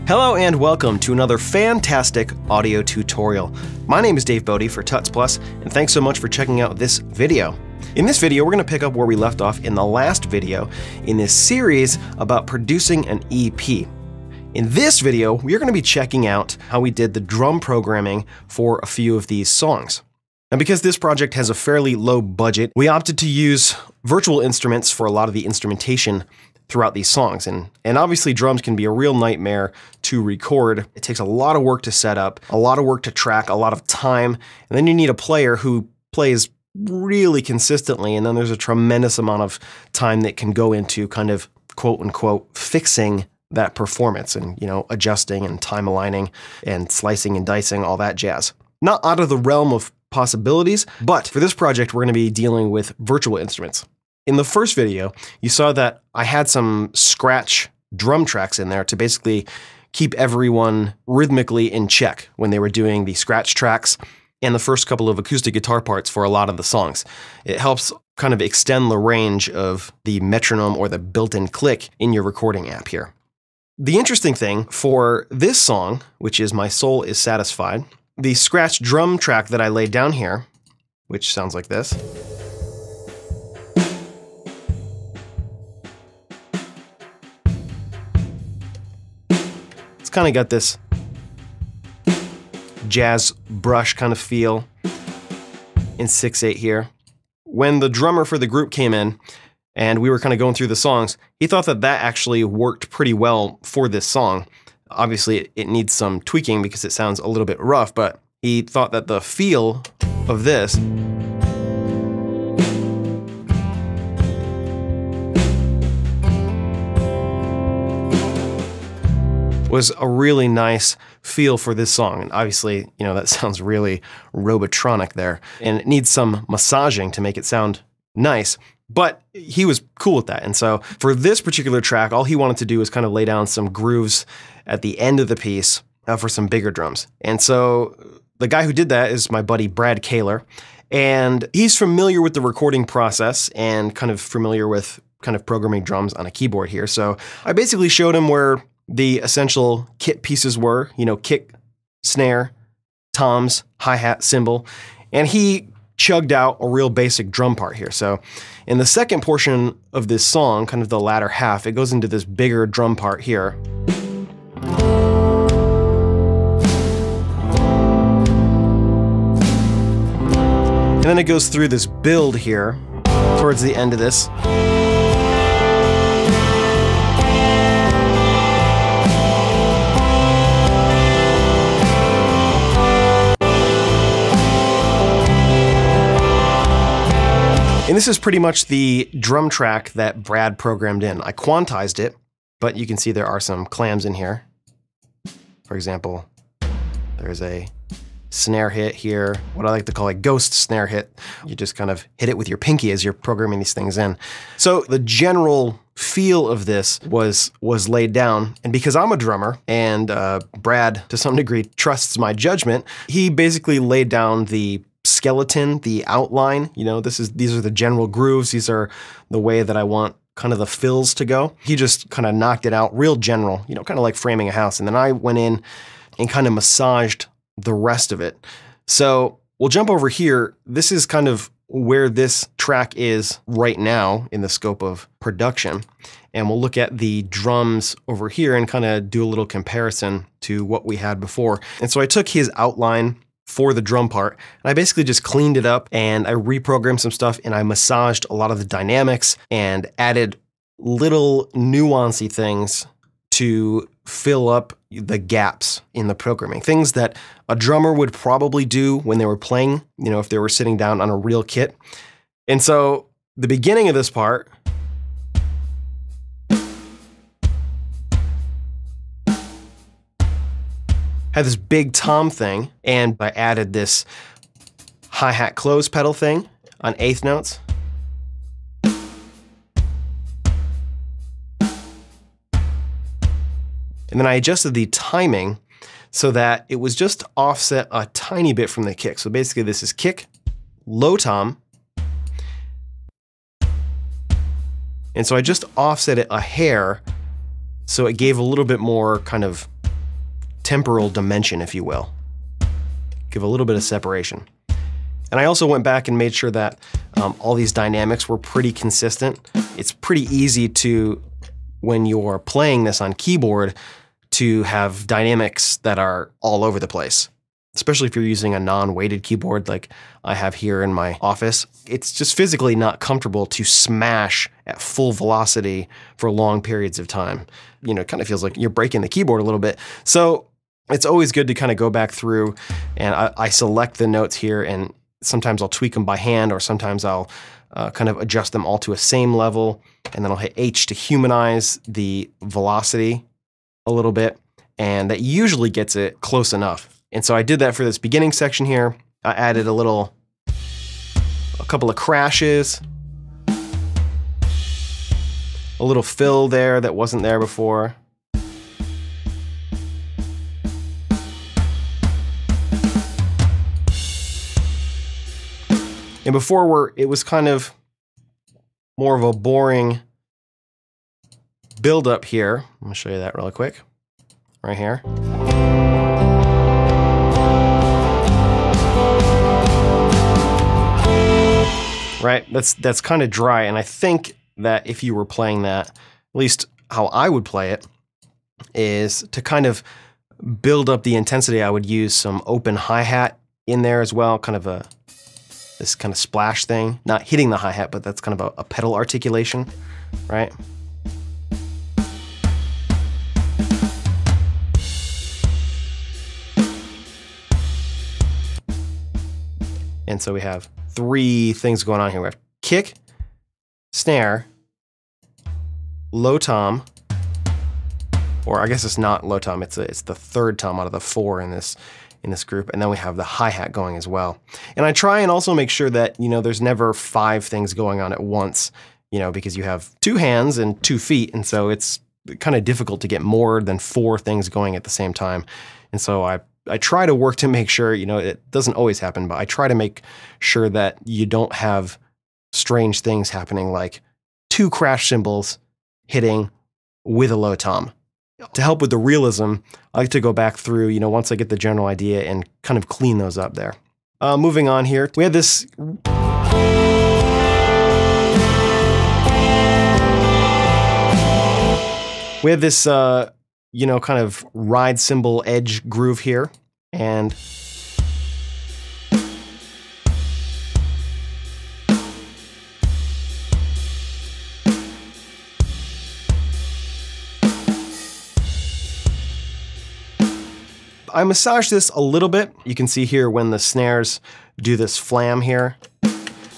Hello and welcome to another fantastic audio tutorial. My name is Dave Bodie for Tuts Plus, and thanks so much for checking out this video. In this video, we're going to pick up where we left off in the last video in this series about producing an EP. In this video, we are going to be checking out how we did the drum programming for a few of these songs. And because this project has a fairly low budget, we opted to use virtual instruments for a lot of the instrumentation throughout these songs. And obviously drums can be a real nightmare to record. It takes a lot of work to set up, a lot of work to track, a lot of time, and then you need a player who plays really consistently, and then there's a tremendous amount of time that can go into kind of quote unquote fixing that performance and, you know, adjusting and time aligning and slicing and dicing, all that jazz. Not out of the realm of possibilities, but for this project, we're going to be dealing with virtual instruments. In the first video, you saw that I had some scratch drum tracks in there to basically keep everyone rhythmically in check when they were doing the scratch tracks and the first couple of acoustic guitar parts for a lot of the songs. It helps kind of extend the range of the metronome or the built-in click in your recording app here. The interesting thing for this song, which is My Soul Is Satisfied, the scratch drum track that I laid down here, which sounds like this, kind of got this jazz brush kind of feel in 6/8 here. When the drummer for the group came in and we were kind of going through the songs, he thought that that actually worked pretty well for this song. Obviously, it needs some tweaking because it sounds a little bit rough, but he thought that the feel of this was a really nice feel for this song. And obviously, you know, that sounds really robotronic there, and it needs some massaging to make it sound nice, but he was cool with that. And so for this particular track, all he wanted to do was kind of lay down some grooves at the end of the piece for some bigger drums. And so the guy who did that is my buddy Brad Kaler, and he's familiar with the recording process and kind of familiar with kind of programming drums on a keyboard here. So I basically showed him where the essential kit pieces were, you know, kick, snare, toms, hi-hat, cymbal, and he chugged out a real basic drum part here. So in the second portion of this song, kind of the latter half, it goes into this bigger drum part here. And then it goes through this build here towards the end of this. And this is pretty much the drum track that Brad programmed in. I quantized it, but you can see there are some clams in here. For example, there's a snare hit here, what I like to call a ghost snare hit. You just kind of hit it with your pinky as you're programming these things in. So the general feel of this was laid down, and because I'm a drummer and Brad to some degree trusts my judgment, he basically laid down the skeleton, the outline. You know, these are the general grooves. These are the way that I want kind of the fills to go. He just kind of knocked it out real general, you know, kind of like framing a house. And then I went in and kind of massaged the rest of it. So we'll jump over here. This is kind of where this track is right now in the scope of production. And we'll look at the drums over here and kind of do a little comparison to what we had before. And so I took his outline for the drum part, and I basically just cleaned it up and I reprogrammed some stuff and I massaged a lot of the dynamics and added little nuancy things to fill up the gaps in the programming. Things that a drummer would probably do when they were playing, you know, if they were sitting down on a real kit. And so the beginning of this part had this big tom thing, and I added this hi-hat close pedal thing on 8th notes. And then I adjusted the timing so that it was just offset a tiny bit from the kick. So basically this is kick, low tom, and so I just offset it a hair so it gave a little bit more kind of temporal dimension, if you will. Give a little bit of separation. And I also went back and made sure that all these dynamics were pretty consistent. It's pretty easy to, when you're playing this on keyboard, to have dynamics that are all over the place. Especially if you're using a non-weighted keyboard like I have here in my office. It's just physically not comfortable to smash at full velocity for long periods of time. You know, it kind of feels like you're breaking the keyboard a little bit. So it's always good to kind of go back through, and I select the notes here, and sometimes I'll tweak them by hand, or sometimes I'll kind of adjust them all to a same level, and then I'll hit H to humanize the velocity a little bit, and that usually gets it close enough. And so I did that for this beginning section here. I added a couple of crashes, a little fill there that wasn't there before. And before it was kind of more of a boring build up here. I'm gonna show you that really quick, right here. Right, that's kind of dry, and I think that if you were playing that, at least how I would play it, is to kind of build up the intensity. I would use some open hi-hat in there as well, kind of this kind of splash thing, not hitting the hi-hat, but that's kind of a pedal articulation, right? And so we have 3 things going on here. We have kick, snare, low tom, or I guess it's not low tom, it's the third tom out of the 4 in this group, and then we have the hi-hat going as well. And I try and also make sure that, you know, there's never 5 things going on at once, you know, because you have 2 hands and 2 feet, and so it's kind of difficult to get more than 4 things going at the same time. And so I try to work to make sure, you know, it doesn't always happen, but I try to make sure that you don't have strange things happening, like 2 crash cymbals hitting with a low tom. To help with the realism, I like to go back through, you know, once I get the general idea and kind of clean those up there. Moving on here, we had this. You know, kind of ride cymbal edge groove here, and I massage this a little bit. You can see here when the snares do this flam here,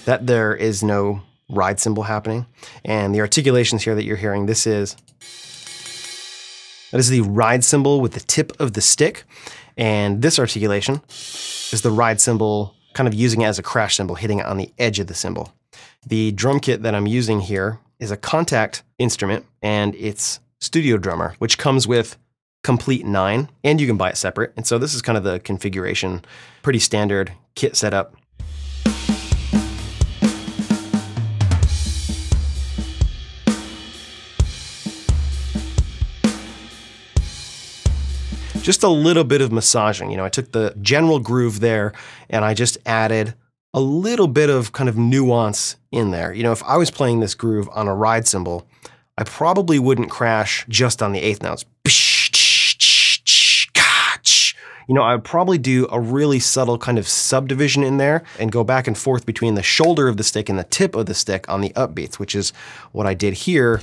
that there is no ride cymbal happening. And the articulations here that you're hearing, that is the ride cymbal with the tip of the stick. And this articulation is the ride cymbal kind of using it as a crash cymbal, hitting it on the edge of the cymbal. The drum kit that I'm using here is a contact instrument, and it's Studio Drummer, which comes with Complete 9, and you can buy it separate. And so this is kind of the configuration, pretty standard kit setup. Just a little bit of massaging. You know, I took the general groove there and I just added a little bit of kind of nuance in there. You know, if I was playing this groove on a ride cymbal, I probably wouldn't crash just on the 8th notes. You know, I would probably do a really subtle kind of subdivision in there and go back and forth between the shoulder of the stick and the tip of the stick on the upbeats, which is what I did here.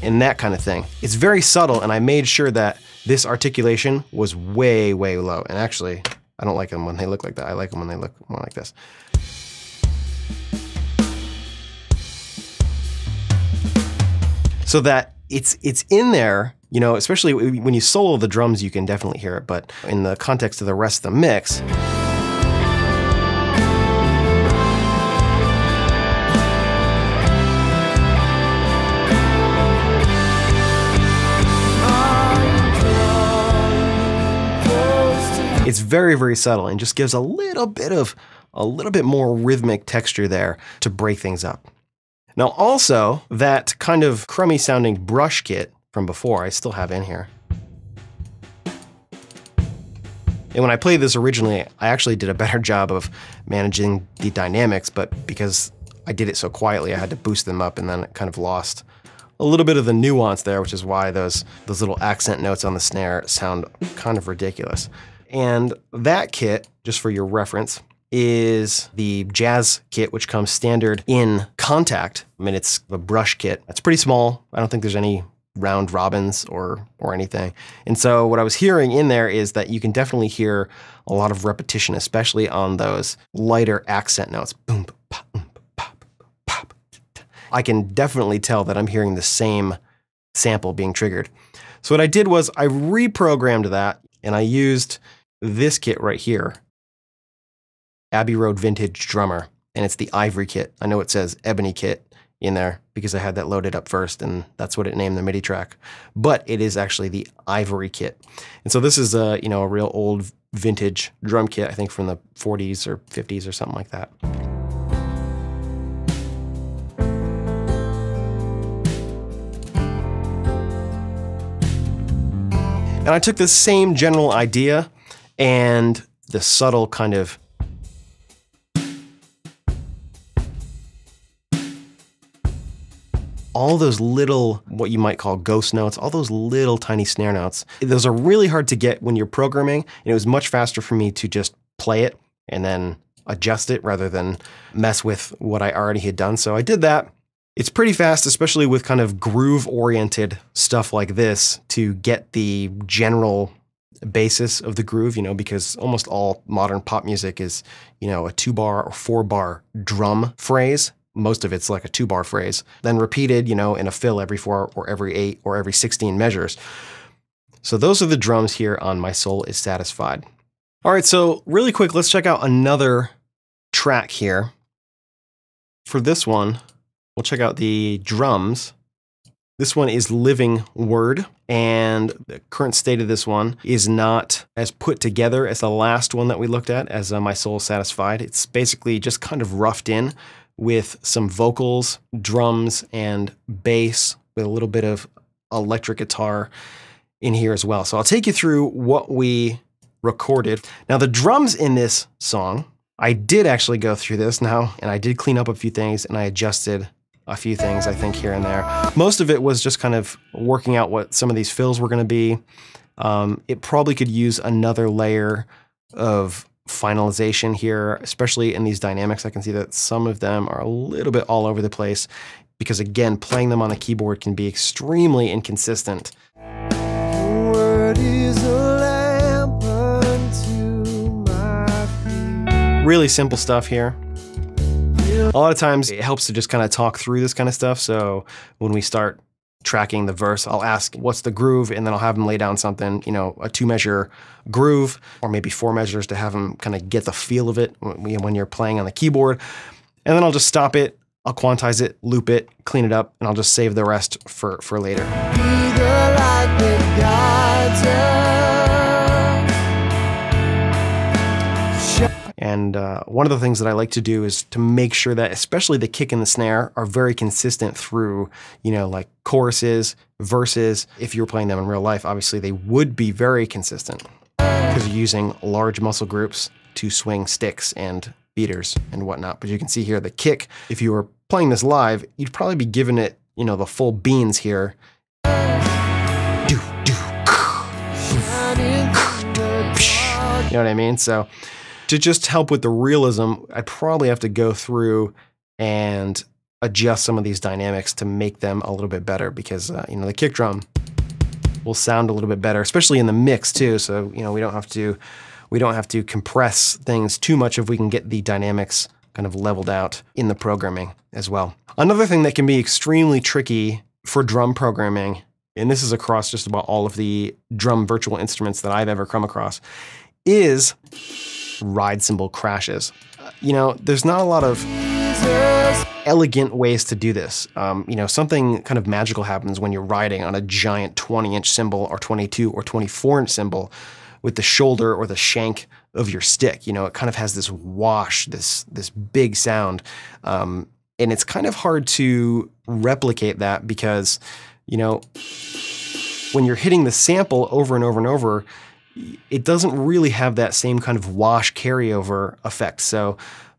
And that kind of thing. It's very subtle, and I made sure that this articulation was way, way low. And actually, I don't like them when they look like that. I like them when they look more like this. So that it's in there, you know, especially when you solo the drums, you can definitely hear it, but in the context of the rest of the mix, it's very, very subtle and just gives a little bit more rhythmic texture there to break things up. Now also, that kind of crummy sounding brush kit from before, I still have in here. And when I played this originally, I actually did a better job of managing the dynamics, but because I did it so quietly, I had to boost them up, and then it kind of lost a little bit of the nuance there, which is why those little accent notes on the snare sound kind of ridiculous. And that kit, just for your reference, is the jazz kit, which comes standard in Contact. I mean, it's a brush kit. It's pretty small. I don't think there's any round robins or anything. And so what I was hearing in there is that you can definitely hear a lot of repetition, especially on those lighter accent notes. Boom, pop, pop, pop. I can definitely tell that I'm hearing the same sample being triggered. So what I did was I reprogrammed that, and I used this kit right here, Abbey Road Vintage Drummer, and it's the Ivory kit. I know it says Ebony kit in there because I had that loaded up first, and that's what it named the MIDI track. But it is actually the Ivory kit. And so this is a real old vintage drum kit, I think from the 40s or 50s or something like that. And I took the same general idea and the subtle kind of all those little, what you might call ghost notes, all those little tiny snare notes. Those are really hard to get when you're programming, and it was much faster for me to just play it and then adjust it rather than mess with what I already had done. So I did that. It's pretty fast, especially with kind of groove-oriented stuff like this, to get the general basis of the groove, because almost all modern pop music is, a 2-bar or 4-bar drum phrase. Most of it's like a 2-bar phrase, then repeated, in a fill every 4 or every 8 or every 16 measures. So those are the drums here on My Soul Is Satisfied. All right, so really quick, let's check out another track here. For this one, we'll check out the drums. This one is Living Word, and the current state of this one is not as put together as the last one that we looked at, as My Soul Is Satisfied. It's basically just kind of roughed in with some vocals, drums, and bass with a little bit of electric guitar in here as well. So I'll take you through what we recorded. Now the drums in this song, I did actually go through this now, and I did clean up a few things, and I adjusted a few things, I think, here and there. Most of it was just kind of working out what some of these fills were gonna be. It probably could use another layer of finalization here, especially in these dynamics. I can see that some of them are a little bit all over the place because, again, playing them on the keyboard can be extremely inconsistent. Your word is a lamp unto my feet. Really simple stuff here. A lot of times it helps to just kind of talk through this kind of stuff. So when we start tracking the verse, I'll ask, what's the groove? And then I'll have them lay down something, a 2-measure groove, or maybe 4 measures to have them kind of get the feel of it when you're playing on the keyboard. And then I'll just stop it, I'll quantize it, loop it, clean it up, and I'll just save the rest for later. Be the light that guides us. And one of the things that I like to do is to make sure that especially the kick and the snare are very consistent through, like choruses, verses. If you were playing them in real life, obviously they would be very consistent because you're using large muscle groups to swing sticks and beaters and whatnot. But you can see here the kick, if you were playing this live, you'd probably be giving it, the full beans here. You know what I mean? So to just help with the realism, I'd probably have to go through and adjust some of these dynamics to make them a little bit better because, the kick drum will sound a little bit better, especially in the mix too. So, we don't have to compress things too much if we can get the dynamics kind of leveled out in the programming as well. Another thing that can be extremely tricky for drum programming, and this is across just about all of the drum virtual instruments that I've ever come across, is ride cymbal crashes. There's not a lot of elegant ways to do this. Something kind of magical happens when you're riding on a giant 20-inch cymbal or 22 or 24-inch cymbal with the shoulder or the shank of your stick. It kind of has this wash, this big sound. And it's kind of hard to replicate that because, you know, when you're hitting the sample over and over and over, it doesn't really have that same kind of wash carryover effect. So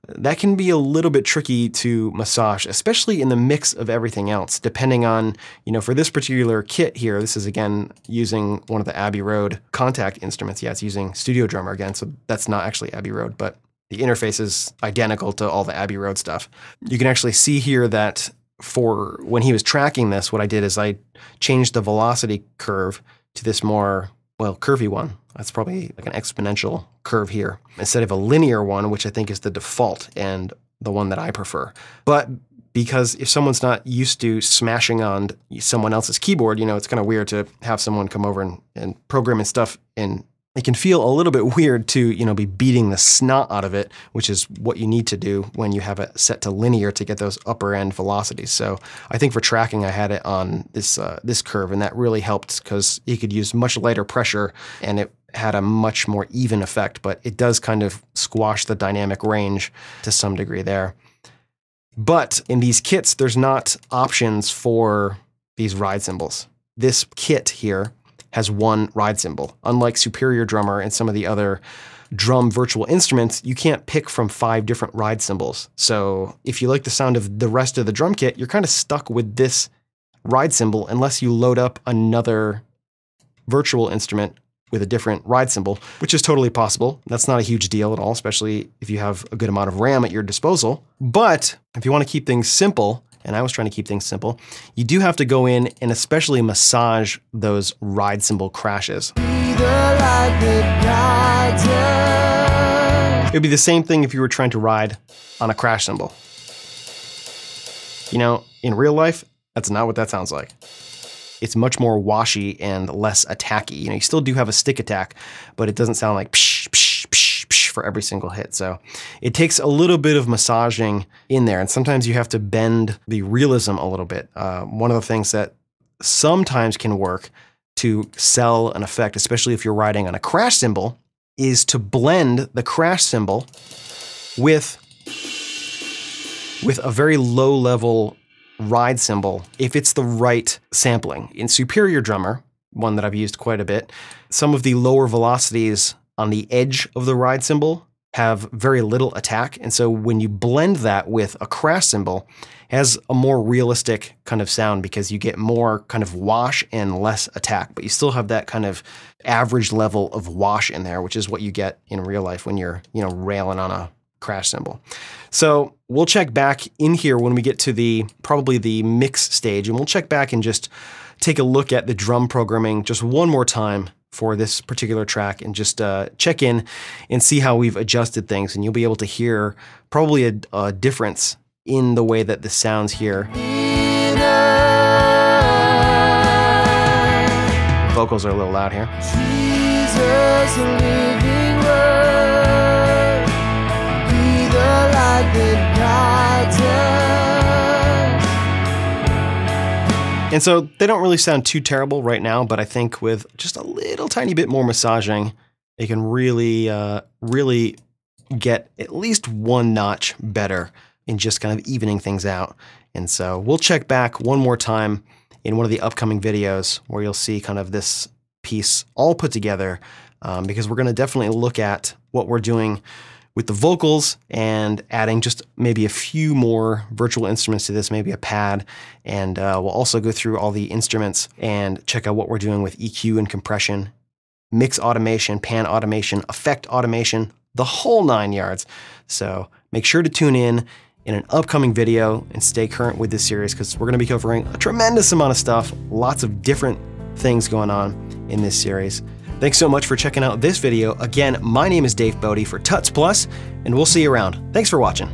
that can be a little bit tricky to massage, especially in the mix of everything else, depending on, you know, for this particular kit here, this is again using one of the Abbey Road contact instruments. Yeah, it's using Studio Drummer again, so that's not actually Abbey Road, but the interface is identical to all the Abbey Road stuff. You can actually see here that for when he was tracking this, what I did is I changed the velocity curve to this more, well, curvy one. That's probably like an exponential curve here instead of a linear one, which I think is the default and the one that I prefer. But because if someone's not used to smashing on someone else's keyboard, you know, it's kind of weird to have someone come over and program and stuff, and it can feel a little bit weird to, you know, be beating the snot out of it, which is what you need to do when you have it set to linear to get those upper end velocities. So I think for tracking, I had it on this this curve, and that really helped because you could use much lighter pressure and it had a much more even effect, but it does kind of squash the dynamic range to some degree there. But in these kits, there's not options for these ride cymbals. This kit here has one ride cymbal. Unlike Superior Drummer and some of the other drum virtual instruments, you can't pick from 5 different ride cymbals. So if you like the sound of the rest of the drum kit, you're kind of stuck with this ride cymbal unless you load up another virtual instrument with a different ride cymbal, which is totally possible. That's not a huge deal at all, especially if you have a good amount of RAM at your disposal. But if you want to keep things simple, and I was trying to keep things simple, you do have to go in and especially massage those ride cymbal crashes. It would be the same thing if you were trying to ride on a crash cymbal. You know, in real life, that's not what that sounds like. It's much more washy and less attacky. You know, you still do have a stick attack, but it doesn't sound like psh, psh, psh, psh for every single hit. So it takes a little bit of massaging in there, and sometimes you have to bend the realism a little bit. One of the things that sometimes can work to sell an effect, especially if you're riding on a crash cymbal, is to blend the crash cymbal with a very low level ride cymbal if it's the right sampling. In Superior Drummer, one that I've used quite a bit, some of the lower velocities on the edge of the ride cymbal have very little attack, and so when you blend that with a crash cymbal, it has a more realistic kind of sound because you get more kind of wash and less attack, but you still have that kind of average level of wash in there, which is what you get in real life when you're, you know, railing on a crash cymbal. So we'll check back in here when we get to probably the mix stage, and we'll check back and just take a look at the drum programming just one more time for this particular track and just check in and see how we've adjusted things, and you'll be able to hear probably a difference in the way that this sounds here. Vocals are a little loud here. Jesus, living word, be the light that guides us. And so they don't really sound too terrible right now, but I think with just a little tiny bit more massaging, it can really, really get at least one notch better in just kind of evening things out. And so we'll check back one more time in one of the upcoming videos where you'll see kind of this piece all put together, because we're going to definitely look at what we're doing with the vocals and adding just maybe a few more virtual instruments to this, maybe a pad. And we'll also go through all the instruments and check out what we're doing with EQ and compression, mix automation, pan automation, effect automation, the whole 9 yards. So make sure to tune in an upcoming video and stay current with this series, because we're going to be covering a tremendous amount of stuff, lots of different things going on in this series. Thanks so much for checking out this video. Again, my name is Dave Bodie for Tuts Plus, and we'll see you around. Thanks for watching.